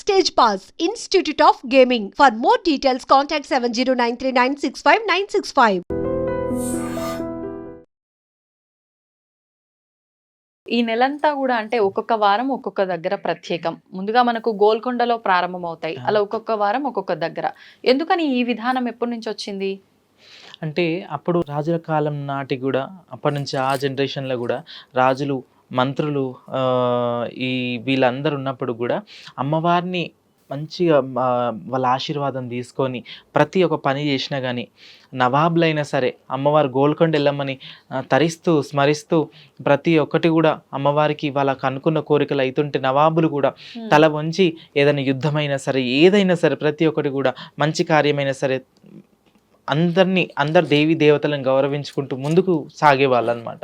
Stage Pass, Institute of Gaming. For more details, contact 7093965965965. ఈ నెలంతా కూడా అంటే ఒక్కొక్క వారం ఒక్కొక్క దగ్గర ప్రత్యేకం. ముందుగా మనకు గోల్కొండలో ప్రారంభమవుతాయి. అలా ఒక్కొక్క వారం ఒక్కొక్క దగ్గర. ఎందుకని ఈ విధానం ఎప్పటి నుంచి వచ్చింది? అంటే అప్పుడు రాజుల కాలం నాటి కూడా అప్పటి నుంచి ఆ జనరేషన్లో కూడా రాజులు మంత్రులు ఈ వీళ్ళందరూ ఉన్నప్పుడు కూడా అమ్మవారిని మంచిగా వాళ్ళ ఆశీర్వాదం తీసుకొని ప్రతి ఒక్క పని చేసినా కానీ నవాబులైనా సరే అమ్మవారు గోల్కొండ ఎల్లమ్మని తరిస్తూ స్మరిస్తూ ప్రతి ఒక్కటి కూడా అమ్మవారికి వాళ్ళకు అనుకున్న కోరికలు అవుతుంటే నవాబులు కూడా తల వంచి ఏదైనా యుద్ధమైనా సరే ఏదైనా సరే ప్రతి ఒక్కటి కూడా మంచి కార్యమైనా సరే అందరు దేవి దేవతలను గౌరవించుకుంటూ ముందుకు సాగేవాళ్ళు అనమాట.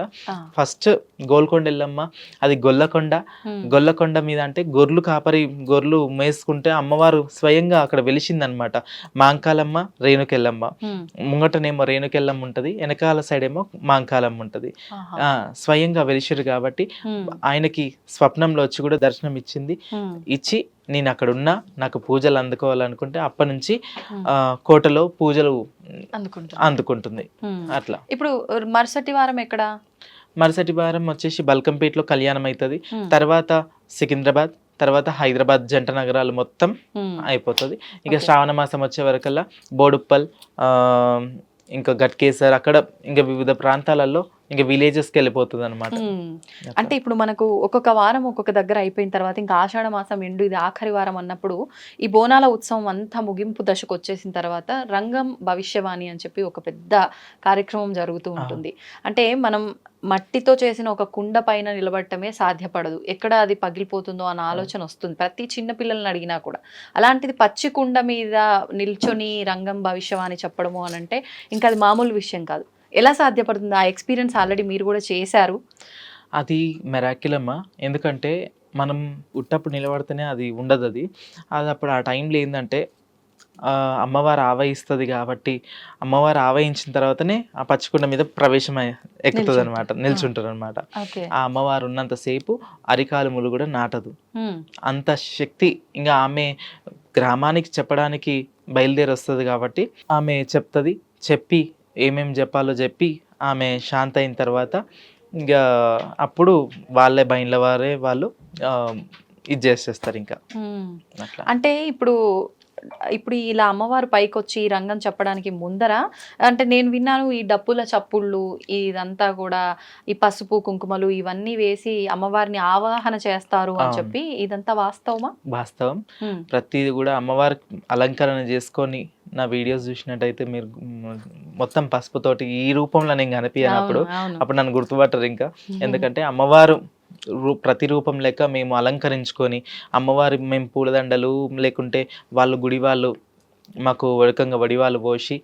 ఫస్ట్ గోల్కొండ ఎల్లమ్మ అది గొల్లకొండ మీద అంటే గొర్రెలు మేసుకుంటే అమ్మవారు స్వయంగా అక్కడ వెలిసిందనమాట. మాంకాలమ్మ రేణుకెల్లమ్మ, ముంగటనేమో రేణుకెల్లమ్మ ఉంటది, వెనకాల సైడ్ ఏమో మాంకాలమ్మ ఉంటది. స్వయంగా వెలిసిరు కాబట్టి ఆయనకి స్వప్నంలో వచ్చి కూడా దర్శనం ఇచ్చి నేను అక్కడ ఉన్నా నాకు పూజలు అందుకోవాలనుకుంటే అప్పటి నుంచి కోటలో పూజలు అందుకుంటుంది. అట్లా ఇప్పుడు మరుసటి వారం ఎక్కడ? మరుసటి వారం వచ్చేసి బల్కంపేటలో కళ్యాణం అవుతుంది. తర్వాత సికింద్రాబాద్, తర్వాత హైదరాబాద్ జంట నగరాలు మొత్తం అయిపోతుంది. ఇక శ్రావణ మాసం వచ్చే వరకల్లా బోడుప్పల్, ఇంకా గట్కేసర్, అక్కడ ఇంకా వివిధ ప్రాంతాలలో ఇంకా విలేజెస్కి వెళ్ళిపోతుంది అనమాట. అంటే ఇప్పుడు మనకు ఒక్కొక్క వారం ఒక్కొక్క దగ్గర అయిపోయిన తర్వాత ఇంకా ఆషాఢ మాసం ఎండు ఇది ఆఖరి వారం అన్నప్పుడు ఈ బోనాల ఉత్సవం అంతా ముగింపు దశకు వచ్చేసిన తర్వాత రంగం భవిష్యవాణి అని చెప్పి ఒక పెద్ద కార్యక్రమం జరుగుతూ ఉంటుంది. అంటే మనం మట్టితో చేసిన ఒక కుండ పైన నిలబడటమే సాధ్యపడదు, ఎక్కడ అది పగిలిపోతుందో అన్న ఆలోచన వస్తుంది ప్రతి చిన్న పిల్లల్ని అడిగినా కూడా. అలాంటిది పచ్చి కుండ మీద నిల్చొని రంగం భవిష్యవాణి చెప్పడము అని అంటే ఇంకా అది మామూలు విషయం కాదు. ఎలా సాధ్యపడుతుంది? ఆ ఎక్స్పీరియన్స్ ఆల్రెడీ మీరు కూడా చేశారు. అది మెరాకిలమ్మా. ఎందుకంటే మనం ఉట్టప్పుడు నిలబడితేనే అది ఉండదు. అది అప్పుడు ఆ టైంలో ఏంటంటే అమ్మవారు ఆవహిస్తుంది కాబట్టి అమ్మవారు ఆవహించిన తర్వాతనే ఆ పచ్చికుండ మీద ప్రవేశం ఎక్కుతుంది అనమాట, నిల్చుంటారు అనమాట. ఆ అమ్మవారు ఉన్నంతసేపు అరికాలుములు కూడా నాటదు, అంత శక్తి. ఇంకా ఆమె గ్రామానికి చెప్పడానికి బయలుదేరి వస్తుంది కాబట్టి ఆమె చెప్తుంది. చెప్పి ఏమేమి చెప్పాలో చెప్పి ఆమె శాంత అయిన తర్వాత ఇంకా అప్పుడు వాళ్ళే బయళ్ళ వారే వాళ్ళు ఇది చేసేస్తారు ఇంకా అట్లా. అంటే ఇప్పుడు ఇలా అమ్మవారు పైకి వచ్చి ఈ రంగం చెప్పడానికి ముందర అంటే నేను విన్నాను ఈ డప్పుల చప్పుళ్ళు ఇదంతా కూడా ఈ పసుపు కుంకుమలు ఇవన్నీ వేసి అమ్మవారిని ఆవాహన చేస్తారు అని చెప్పి, ఇదంతా వాస్తవమా? వాస్తవం. ప్రతిది కూడా అమ్మవారి అలంకరణ చేసుకొని నా వీడియోస్ చూసినట్టయితే మీరు మొత్తం పసుపుతోటి ఈ రూపంలో నేను కనిపించినప్పుడు అప్పుడు నన్ను గుర్తుపట్టరు ఇంకా. ఎందుకంటే అమ్మవారు ప్రతి రూపం లెక్క మేము అలంకరించుకొని అమ్మవారి మేము పూలదండలు లేకుంటే వాళ్ళు గుడి వాళ్ళు మాకు వడకంగా వడివాళ్ళు పోసి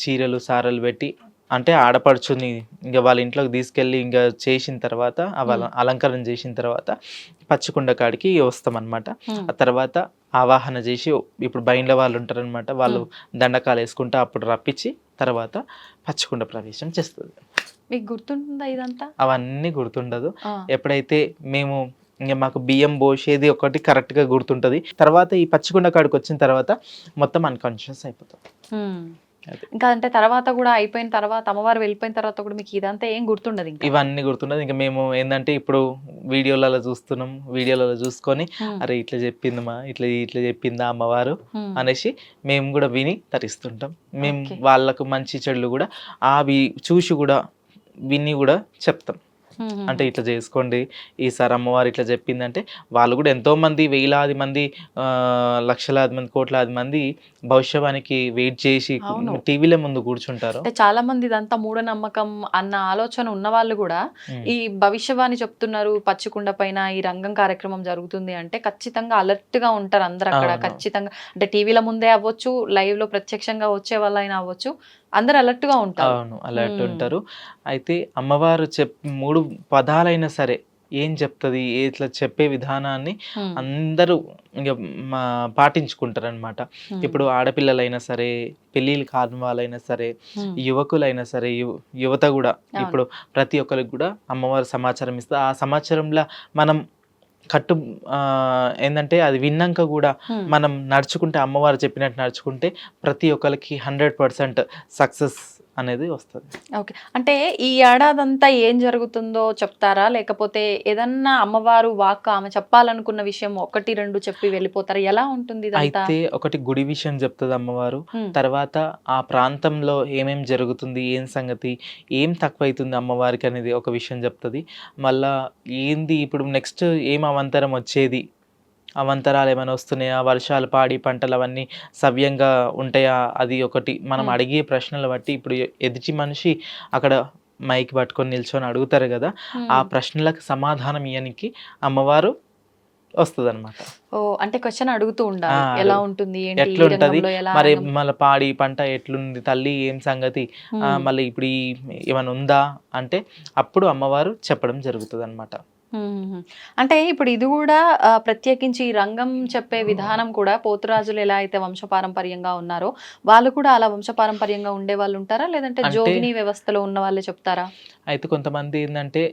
చీరలు సారలు పెట్టి అంటే ఆడపడుచుని ఇంకా వాళ్ళ ఇంట్లోకి తీసుకెళ్ళి ఇంకా చేసిన తర్వాత అలంకరణ చేసిన తర్వాత పచ్చికుండ కాడికి వస్తామన్నమాట. ఆ తర్వాత ఆవాహన చేసి ఇప్పుడు బయళ్ళ వాళ్ళు ఉంటారనమాట, వాళ్ళు దండకాలు వేసుకుంటే అప్పుడు రప్పించి తర్వాత పచ్చికుండ ప్రవేశం చేస్తుంది. మీకు గుర్తుంటుందా ఇదంతా? అవన్నీ గుర్తుండదు. ఎప్పుడైతే మేము ఇంకా మాకు బియ్యం పోసేది ఒకటి కరెక్ట్గా గుర్తుంటుంది. తర్వాత ఈ పచ్చికుండ కాడికి వచ్చిన తర్వాత మొత్తం అన్కాన్షియస్ అయిపోతుంది. ఇంకా అంటే తర్వాత కూడా అయిపోయిన తర్వాత అమ్మవారు వెళ్ళిపోయిన తర్వాత కూడా మీకు ఇదంతా ఏం గుర్తుండదు? ఇవన్నీ గుర్తుండదు. ఇంకా మేము ఏంటంటే ఇప్పుడు వీడియోలలో చూసుకొని అరే ఇట్లా చెప్పిందమ్మా, ఇట్లా చెప్పిందా అమ్మవారు అనేసి మేము కూడా విని తరిస్తుంటాం. మేము వాళ్ళకు మంచి చెడులు కూడా అవి చూసి కూడా విని కూడా చెప్తాం. అంటే ఇట్లా చేసుకోండి ఈసారి అమ్మవారు ఇట్లా చెప్పిందంటే వాళ్ళు కూడా ఎంతో మంది వేలాది మంది లక్షలాది మంది కోట్లాది మంది భవిష్యవానికి వెయిట్ చేసి టీవీల ముందు కూర్చుంటారు. అంటే చాలా మంది ఇదంతా మూఢనమ్మకం అన్న ఆలోచన ఉన్న వాళ్ళు కూడా ఈ భవిష్యవాణి చెప్తున్నారు పచ్చికుండ పైన ఈ రంగం కార్యక్రమం జరుగుతుంది అంటే ఖచ్చితంగా అలర్ట్ గా ఉంటారు అందరు అక్కడ. ఖచ్చితంగా అంటే టీవీల ముందే అవ్వచ్చు, లైవ్ లో ప్రత్యక్షంగా వచ్చే వాళ్ళైనా అవ్వచ్చు, అందరు అలర్ట్ గా ఉంటారు. అవును, అలర్ట్ ఉంటారు. అయితే అమ్మవారు 3 పదాలైనా సరే ఏం చెప్తుంది, ఇట్లా చెప్పే విధానాన్ని అందరూ ఇంకా పాటించుకుంటారు అనమాట. ఇప్పుడు ఆడపిల్లలైనా సరే, పెళ్ళిళ్ళు కాని వాళ్ళైనా సరే, యువకులైనా సరే, యువత కూడా ఇప్పుడు ప్రతి ఒక్కరికి కూడా అమ్మవారు సమాచారం ఇస్తే ఆ సమాచారంలో మనం కట్టు ఏంటంటే అది విన్నాక కూడా హ్మ్. మనం నడుచుకుంటే అమ్మవారు చెప్పినట్టు నడుచుకుంటే ప్రతి ఒక్కరికి 100% సక్సెస్ అనేది వస్తుంది. ఓకే. అంటే ఈ ఏడాదంతా ఏం జరుగుతుందో చెప్తారా? లేకపోతే ఏదన్నా అమ్మవారు వాక్కు ఆమె చెప్పాలనుకున్న విషయం 1, 2 చెప్పి వెళ్ళిపోతారా? ఎలా ఉంటుంది ఇదంతా? అయితే ఒకటి గుడి విషయం చెప్తుంది అమ్మవారు. హ్మ్. తర్వాత ఆ ప్రాంతంలో ఏమేం జరుగుతుంది, ఏం సంగతి, ఏం తక్కువైతుంది అమ్మవారికి అనేది ఒక విషయం చెప్తుంది. మళ్ళా ఏంది ఇప్పుడు నెక్స్ట్ ఏం అవంతరం వచ్చేది, అవంతరాలు ఏమైనా వస్తున్నాయా, వర్షాలు పాడి పంటలు అవన్నీ సవ్యంగా ఉంటాయా, అది ఒకటి మనం అడిగే ప్రశ్నలు బట్టి ఇప్పుడు ఎదుటి మనిషి అక్కడ మైక్ పట్టుకొని నిల్చొని అడుగుతారు కదా, ఆ ప్రశ్నలకు సమాధానం ఇయ్యనికి అమ్మవారు వస్తుందన్నమాట. ఓహ్! అంటే క్వెషన్ అడుగుతూ ఉండాలి. ఆ! ఎలా ఉంటుంది? ఏంటి? ఈ ఎట్లుంటది రంగంలో ఎలా మరి, రంగం మళ్ళీ పాడి పంట ఎట్లుంది తల్లి, ఏం సంగతి, మళ్ళీ ఇప్పుడు ఏమైనా ఉందా అంటే అప్పుడు అమ్మవారు చెప్పడం జరుగుతుంది అనమాట. హుహుహు. అంటే ఇప్పుడు ఇది గూడా ప్రత్యేకించి ఈ రంగం చెప్పే విధానం కూడా పోతురాజులు ఎలా అయితే వంశపారంపర్యంగా ఉన్నారో, వాళ్ళు కూడా అలా వంశపారంపర్యంగా ఉండేవాళ్ళుంటారా? లేదంటే అంటే జోగిని వ్యవస్థలో ఉన్న వాళ్ళే చెప్తారా? అయితే కొంతమంది ఏంటంటే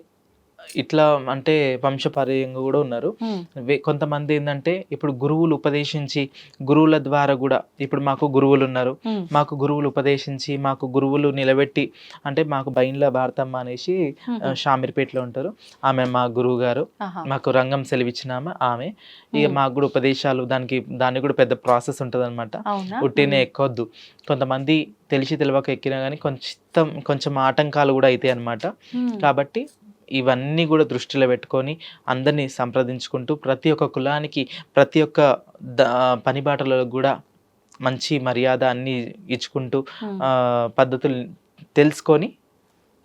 ఇట్లా అంటే వంశపారంపర్యంగా కూడా ఉన్నారు. హ్మ్. కొంతమంది ఏంటంటే ఇప్పుడు గురువులు ఉపదేశించి గురువుల ద్వారా కూడా ఇప్పుడు మాకు గురువులు ఉన్నారు. హ్మ్. మాకు గురువులు ఉపదేశించి మాకు గురువులు నిలబెట్టి అంటే మాకు బైండ్ల భారతమ్మ అనేసి హుహు. షామీర్పేటలో ఉంటారు. ఆమె మా గురువు గారు. ఆహా! మాకు రంగం సెలవిచ్చిన ఆమె. ఇక హ్మ్. మాకు కూడా ఉపదేశాలు దానికి కూడా పెద్ద ప్రాసెస్ ఉంటదనమాట. అవునా? ఉట్టినే హ్మ్. ఎక్కొద్దు. కొంతమంది తెలిసి తెలవక ఎక్కినా కానీ కొంచెం ఆటంకాలు కూడా అయితాయి అన్నమాట. హ్మ్. కాబట్టి ఇవన్నీ కూడా దృష్టిలో పెట్టుకొని అందరినీ సంప్రదించుకుంటూ ప్రతి ఒక్క కులానికి ప్రతి ఒక్క ద పనిబాటలలో కూడా మంచి మర్యాద అన్నీ ఇచ్చుకుంటూ హ్మ్. పద్ధతులు తెలుసుకొని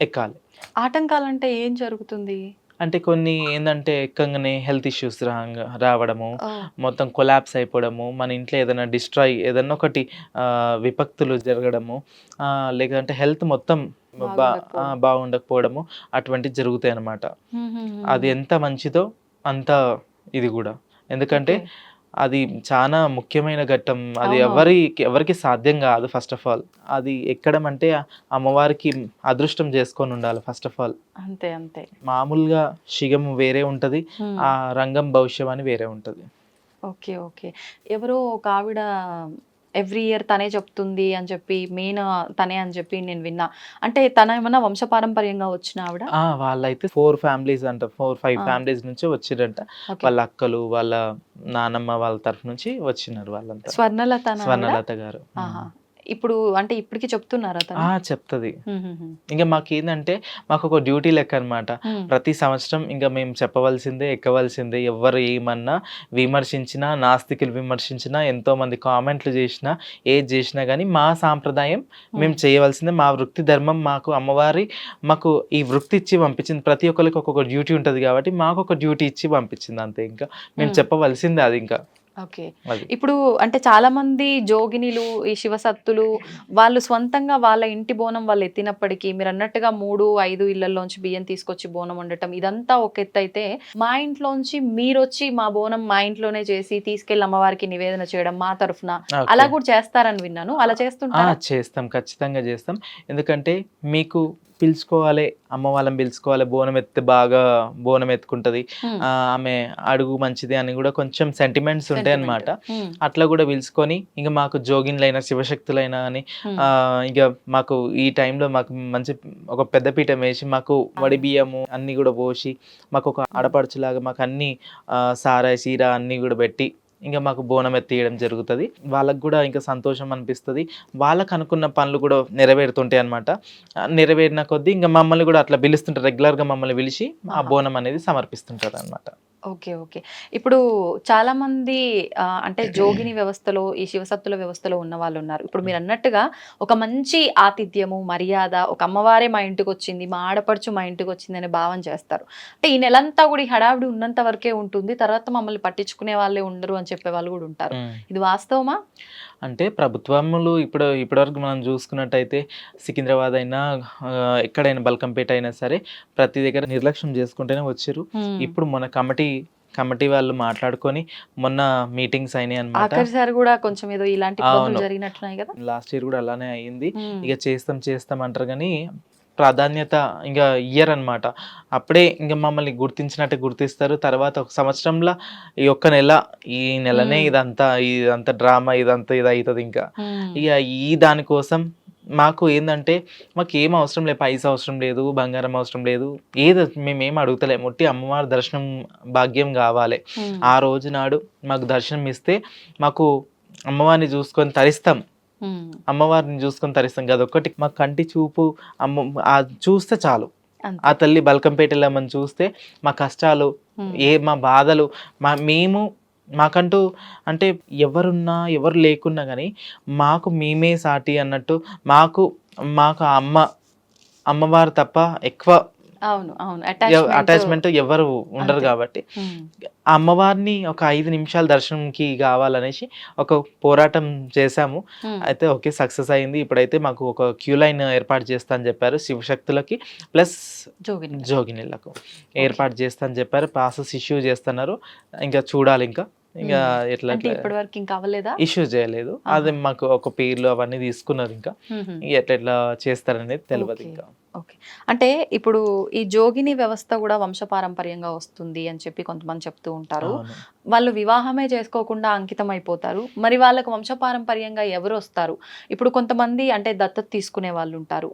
ఎక్కాలి. ఆటంకాలంటే ఏం జరుగుతుంది? అంటే కొన్ని ఏందంటే ఎక్కంగానే హెల్త్ ఇష్యూస్ రావడము, ఓహ్! మొత్తం కొలాప్స్ అయిపోవడము, మన ఇంట్లో ఏదైనా డిస్ట్రాయ్ ఏదన్నా ఒకటి విపత్తులు జరగడము, లేదంటే హెల్త్ మొత్తం బాగుండకపోవడం. బాగుండకపోవడము అటువంటివి జరుగుతాయన్నమాట. అది హుహుహు. ఎంత మంచిదో అంత ఇది గూడా. ఎందుకంటే ఓకే. అది చానా ముఖ్యమైన ఘట్టం. అది అవునవును. ఎవరికీ సాధ్యం గాదు ఫస్ట్ ఆఫ్ ఆల్. అది ఎక్కడం అంటే అమ్మవారికి అదృష్టం చేసుకొనుండాలి ఫస్ట్ ఆఫ్ ఆల్. అంతే. అంతే. మామూలుగా షిగం వేరే ఉంటది. హ్మ్. ఆ రంగం భవిష్యం అని వేరే ఉంటది. ఓకే. ఓకే. ఎవరో ఒక ఆవిడ ఎవ్రీ ఇయర్ తనే చెప్తుంది అని చెప్పి, మెయిన్ తనే అని చెప్పి నేను విన్నా. అంటే తనేమన్నా వంశపారంపర్యంగా వచ్చిన ఆవిడ? వాళ్ళైతే 4 ఫ్యామిలీస్ అంట. 4, 5 ఆ! ఫ్యామిలీస్ నుంచి వచ్చిర్రంట. ఓకే. వాళ్ళ అక్కలు, వాళ్ళ నానమ్మ వాళ్ళ తరఫు నుంచి వచ్చినారు వాళ్ళంతా. స్వర్ణలతనా ఆవిడ? స్వర్ణలత గారు. ఆహా! ఇప్పుడు అంటే ఇప్పటికి చెప్తున్నారా తను? చెప్తది. హుహుహు. ఇంక మాకేందంటే మాకొక డ్యూటీ లెక్కనమాట. హ్మ్. ప్రతి సంవత్సరం ఇంక మేము చెప్పవలసిందే, ఎక్కవలసిందే. ఎవ్వరు ఏమన్నా, విమర్శించినా, నాస్తికులు విమర్శించినా, ఎంతోమంది కామెంట్లు జేసినా, ఏది జేసినా గానీ మా సాంప్రదాయం మేము హ్మ్. చేయవలసిందే. మా వృత్తి ధర్మం మాకు అమ్మవారి మాకు ఈ వృత్తి ఇచ్చి పంపించింది. ప్రతి ఒక్కళ్ళకి ఒక్కొక్క డ్యూటీ ఉంటది గాబట్టి మాకొక డ్యూటీ ఇచ్చి పంపించింది అంతే ఇంక. మేము హ్మ్. చెప్పవలసిందే అది ఇంకా. ఓకే. అది. ఇప్పుడు అంటే చాలామంది జోగినిలు, ఈ శివసత్తులు వాళ్ళు స్వంతంగా వాళ్ళ ఇంటి బోనం వాళ్ళు ఎత్తినప్పటికీ మీరన్నట్టుగా 3, 5 ఇళ్లల్లోంచి బియ్యం తీసుకొచ్చి బోనం వండటం ఇదంతా ఒక ఎత్తయితే, మా ఇంట్లోంచి మీరొచ్చి మా బోనం మా ఇంట్లోనే చేసి తీసుకెళ్ళి అమ్మవారికి నివేదన చేయడం మా తరఫున అలా ఓకే. కూడా చేస్తారని విన్నాను. అలా చేస్తుంటారా? చేస్తాం. ఖచ్చితంగా జేస్తాం. ఎందుకంటే మీకు పిలుచుకోవాలే, అమ్మ వాళ్ళని పిలుచుకోవాలి. బోనం ఎత్తితే బాగా బోనం ఎత్తుకుంటది. హ్మ్. ఆమె అడుగు మంచిది అని గూడా కొంచెం సెంటిమెంట్స్ సెంటిమెంట్. ఉంటాయన్నమాట. హ్మ్. అట్లా గూడా పిలుచుకొని ఇంక మాకు జోగిన్‌లైనా, శివశక్తులైనా అని హ్మ్. ఇగ మాకు ఈ టైంలో మాకు మంచి ఒక పెద్ద పీఠం వేసి, మాకు వడి బియ్యము అన్నీ గూడా పోసి, మాకొక హ్మ్. ఆడపడుచులాగా మాకన్నీ సారాయి, సీర అన్నీ గూడా పెట్టి ఇంక మాకు బోనం ఎత్తీయడం జరుగుతది. వాళ్ళకి గూడా ఇంకా సంతోషం అనిపిస్తది. వాళ్ళకి అనుకున్న పనులు కూడా నెరవేరుతుంటాయన్నమాట. నెరవేరిన కొద్దీ ఇంక మమ్మల్ని గూడా అట్లా పిలుస్తుంటారు. రెగ్యులర్‌గా మమ్మల్ని పిలిచి ఆ ఆహా! బోనం అనేది సమర్పిస్తుంటారనమాట. ఓకే. ఓకే. ఇప్పుడు చాలామంది అంటే జోగిని వ్యవస్థలో, ఈ శివసత్తుల వ్యవస్థలో ఉన్నవాళ్ళున్నారు. ఇప్పుడు మీరన్నట్టుగా ఒక మంచి ఆతిథ్యము, మర్యాద, ఒక అమ్మవారే మా ఇంటికొచ్చింది, మా ఆడపడుచు మా ఇంటికొచ్చిందనే భావన చేస్తారు. అంటే ఈ నెలంతా గూడా ఈ హడావిడి ఉన్నంత వరకే ఉంటుంది. తర్వాత మమ్మల్ని పట్టించుకునే వాళ్ళే ఉండరు అని చెప్పేవాళ్ళు గూడా ఉంటారు. హ్మ్. ఇది వాస్తవమా? అంటే ప్రభుత్వములు ఇప్పటివరకు మనం చూసుకున్నట్టయితే సికింద్రాబాద్ అయినా ఎక్కడైనా బల్కంపేట అయినా సరే ప్రతి దగ్గర నిర్లక్ష్యం చేసుకుంటూనే వచ్చిర్రు. హ్మ్. ఇప్పుడు మన కమిటీ వాళ్ళు మాట్లాడుకొని మొన్న మీటింగ్స్ అయినాయన్నమాట. ఆఖరిసారి గూడా కొంచెం ఏదో ఇలాంటి ఇబ్బందులు అవును. జరిగినట్టున్నాయి గదా! లాస్ట్ ఇయర్ గూడా అలానే అయింది. హ్మ్. ఇక చేస్తాం అంటారు గానీ ప్రాధాన్యత ఇంకా ఇయ్యరు అనమాట. అప్పుడే ఇంకా మమ్మల్ని గుర్తించినట్టే గుర్తిస్తారు. తర్వాత ఒక సంవత్సరంలో ఈ ఒక్క నెల, ఈ నెలనే ఇదంతా డ్రామా, ఇది అవుతుంది. ఇంకా ఇక ఈ దానికోసం మాకు ఏంటంటే మాకు ఏం అవసరం లేదు, పైసా అవసరం లేదు, బంగారం అవసరం లేదు, మేమేం అడుగుతలేము. ముట్టి అమ్మవారి దర్శనం భాగ్యం కావాలి. ఆ రోజు నాడు మాకు దర్శనం ఇస్తే మాకు అమ్మవారిని చూసుకొని తరిస్తాం, అదొక్కటి మాకు కంటి చూపు చూస్తే చాలు. ఆ తల్లి బల్కంపేట వెళ్ళమని చూస్తే మా కష్టాలు, మా బాధలు, మాకంటూ అంటే ఎవరు లేకున్నా కానీ మాకు మేమే సాటి అన్నట్టు, మాకు అమ్మవారు తప్ప ఎక్కువ అటాచ్మెంట్ ఎవరు ఉండరు. కాబట్టి అమ్మవారిని ఒక 5 నిమిషాల దర్శనంకి కావాలనేసి ఒక పోరాటం చేశాము. అయితే ఓకే, సక్సెస్ అయింది. ఇప్పుడైతే మాకు ఒక క్యూ లైన్ ఏర్పాటు చేస్తా అని చెప్పారు. శివశక్తులకి ప్లస్ జోగినిలకు ఏర్పాటు చేస్తా అని చెప్పారు. ప్రాసెస్ ఇష్యూ చేస్తున్నారు. ఇంకా చూడాలి. ఇంకా ఎట్లా ఇప్పటివరకు ఇంకా అవ్వలేదా? ఇష్యూ చేయలేదు. అదే మాకు ఒక పేర్లు అవన్నీ తీసుకున్నారు. ఇంకా ఎట్లా చేస్తారనేది తెలియదు. ఇంకా ఓకే, అంటే ఇప్పుడు ఈ జోగిని వ్యవస్థ కూడా వంశపారంపర్యంగా వస్తుంది అని చెప్పి కొంతమంది చెప్తూ ఉంటారు. వాళ్ళు వివాహమే చేసుకోకుండా అంకితం అయిపోతారు. మరి వాళ్ళకు వంశపారంపర్యంగా ఎవరు వస్తారు? ఇప్పుడు కొంతమంది అంటే దత్తత తీసుకునే వాళ్ళు ఉంటారు,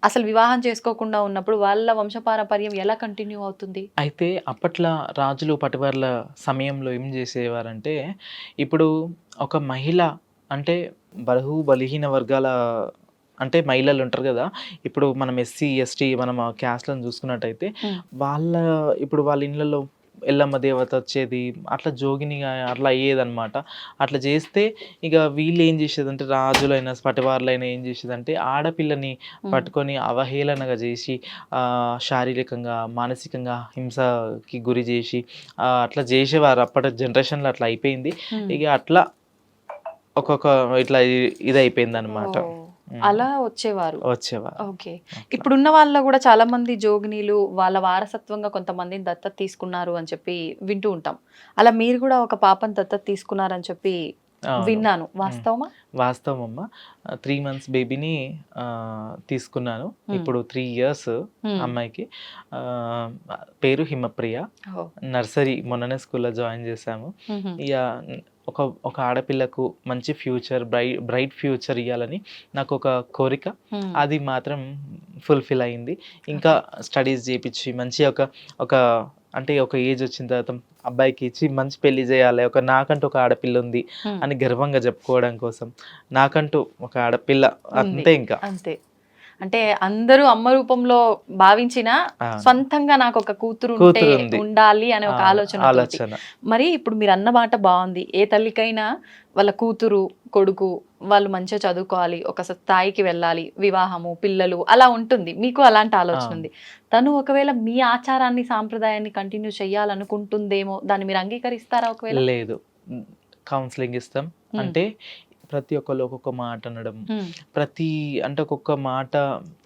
అసలు వివాహం చేసుకోకుండా ఉన్నప్పుడు వాళ్ళ వంశపారంపర్యం ఎలా కంటిన్యూ అవుతుంది? అయితే అప్పట్లో రాజులు పటివార్ల సమయంలో ఏం చేసేవారంటే, ఇప్పుడు ఒక మహిళ అంటే బలహీన వర్గాల అంటే మహిళలు ఉంటారు కదా, ఇప్పుడు మనం ఎస్సీ ఎస్టీ మనం క్యాస్ట్లను చూసుకున్నట్టయితే ఇప్పుడు వాళ్ళ ఇళ్ళల్లో ఎల్లమ్మ దేవత వచ్చేది, అట్లా జోగినిగా అట్లా అయ్యేదన్నమాట. అట్లా చేస్తే ఇక వీళ్ళు ఏం చేసేదంటే, రాజులైనా పటివార్లైనా ఏం చేసేదంటే ఆడపిల్లని పట్టుకొని అవహేళనగా చేసి శారీరకంగా మానసికంగా హింసకి గురి చేసి అట్లా చేసేవారు. అప్పటి జనరేషన్లో అట్లా అయిపోయింది. ఇక అట్లా ఒక్కొక్క ఇట్లా ఇది అయిపోయింది అనమాట. అలా వచ్చేవారు. ఓకే, ఇప్పుడున్న వాళ్ళలో కూడా చాలా మంది జోగినీలు వాళ్ళ వారసత్వంగా కొంతమందిని దత్తత తీసుకున్నారు అని చెప్పి వింటూ ఉంటాం. అలా మీరు కూడా ఒక పాపని దత్తత తీసుకున్నారని చెప్పి విన్నాను. వాస్తవం అమ్మ. 3 months బేబీని తీసుకున్నాను. ఇప్పుడు 3 years అమ్మాయికి. పేరు హిమప్రియ. నర్సరీ మొన్ననే స్కూల్లో జాయిన్ చేశాము. ఇక ఒక ఆడపిల్లకు మంచి ఫ్యూచర్, బ్రైట్ ఫ్యూచర్ ఇవ్వాలని నాకు ఒక కోరిక. అది మాత్రం ఫుల్ఫిల్ అయింది. ఇంకా స్టడీస్ చేయించి మంచి ఒక అంటే ఒక ఏజ్ వచ్చిన తర్వాత అబ్బాయికి ఇచ్చి మంచి పెళ్లి చేయాలి, నాకంటూ ఒక ఆడపిల్ల ఉంది అని గర్వంగా చెప్పుకోవడం కోసం నాకంటూ ఒక ఆడపిల్ల అంతే. ఇంకా అంతే, అంటే అందరూ అమ్మ రూపంలో భావించిన సొంతంగా నాకు ఒక కూతురు ఉండాలి అనే ఒక ఆలోచన. మరి ఇప్పుడు మీరు అన్న మాట బాగుంది. ఏ తల్లికైనా వాళ్ళ కూతురు కొడుకు వాళ్ళు మంచిగా చదువుకోవాలి, ఒక స్థాయికి వెళ్ళాలి, వివాహము పిల్లలు అలా ఉంటుంది. మీకు అలాంటి ఆలోచన ఉంది. తను ఒకవేళ మీ ఆచారాన్ని సాంప్రదాయాన్ని కంటిన్యూ చేయాలనుకుంటుందేమో, దాన్ని మీరు అంగీకరిస్తారా? ఒకవేళ లేదు, కౌన్సిలింగ్ ఇస్తాం. అంటే ప్రతి ఒక్కళ్ళు ఒక్కొక్క మాట అనడం, అంటే ఒక్కొక్క మాట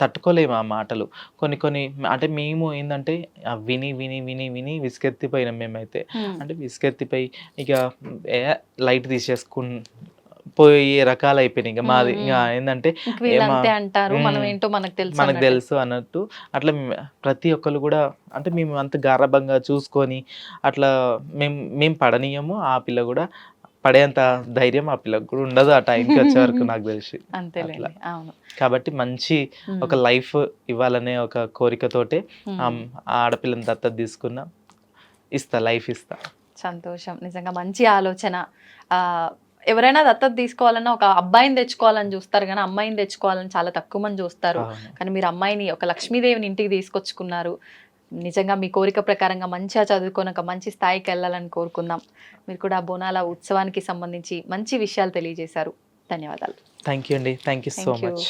తట్టుకోలేము. ఆ మాటలు కొన్ని అంటే మేము ఏంటంటే విని విని విని విని విసుకెత్తిపోయినాం మేమైతే. అంటే విసుకెత్తిపోయి ఇక లైట్ పోయే రకాలు అయిపోయినాయి. ఇంకా మాది ఇంకా ఏంటంటే మనకు తెలుసు అన్నట్టు అట్లా ప్రతి ఒక్కరు కూడా అంటే మేము అంత గారభంగా చూసుకొని అట్లా మేము పడనీయము. ఆ పిల్ల కూడా పడేంత ధైర్యం ఆ పిల్లకు కూడా ఉండదు ఆ టైంకి వచ్చే వరకు, నాకు తెలిసి. కాబట్టి మంచి ఒక లైఫ్ ఇవ్వాలనే ఒక కోరికతోటే ఆడపిల్లని దత్తత తీసుకున్నా. లైఫ్ ఇస్తా. సంతోషం, నిజంగా మంచి ఆలోచన. ఎవరైనా దత్తత తీసుకోవాలన్నా ఒక అబ్బాయిని తెచ్చుకోవాలని చూస్తారు, కానీ అమ్మాయిని తెచ్చుకోవాలని చాలా తక్కువ మంది చూస్తారు. కానీ మీరు అమ్మాయిని ఒక లక్ష్మీదేవిని ఇంటికి తీసుకొచ్చుకున్నారు. నిజంగా మీ కోరిక ప్రకారంగా మంచిగా చదువుకొని ఒక మంచి స్థాయికి వెళ్ళాలని కోరుకుందాం. మీరు కూడా బోనాల ఉత్సవానికి సంబంధించి మంచి విషయాలు తెలియజేశారు. ధన్యవాదాలు. థ్యాంక్ యూ అండి. Thank you so much.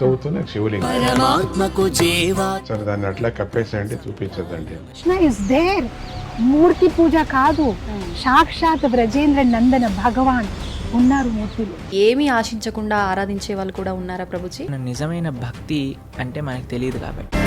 తవ్వుతున్న శివలింగం సరే, దాన్ని అట్లా కప్పేసేయండి, చూపించదండి. మూర్తి పూజ కాదు, సాక్షాత్ బ్రజేంద్ర నందన భగవాన్ ఉన్నారు మూర్తులు. ఏమీ ఆశించకుండా ఆరాధించే వాళ్ళు కూడా ఉన్నారా ప్రభుజీ? నిజమైన భక్తి అంటే మనకు తెలియదు కాబట్టి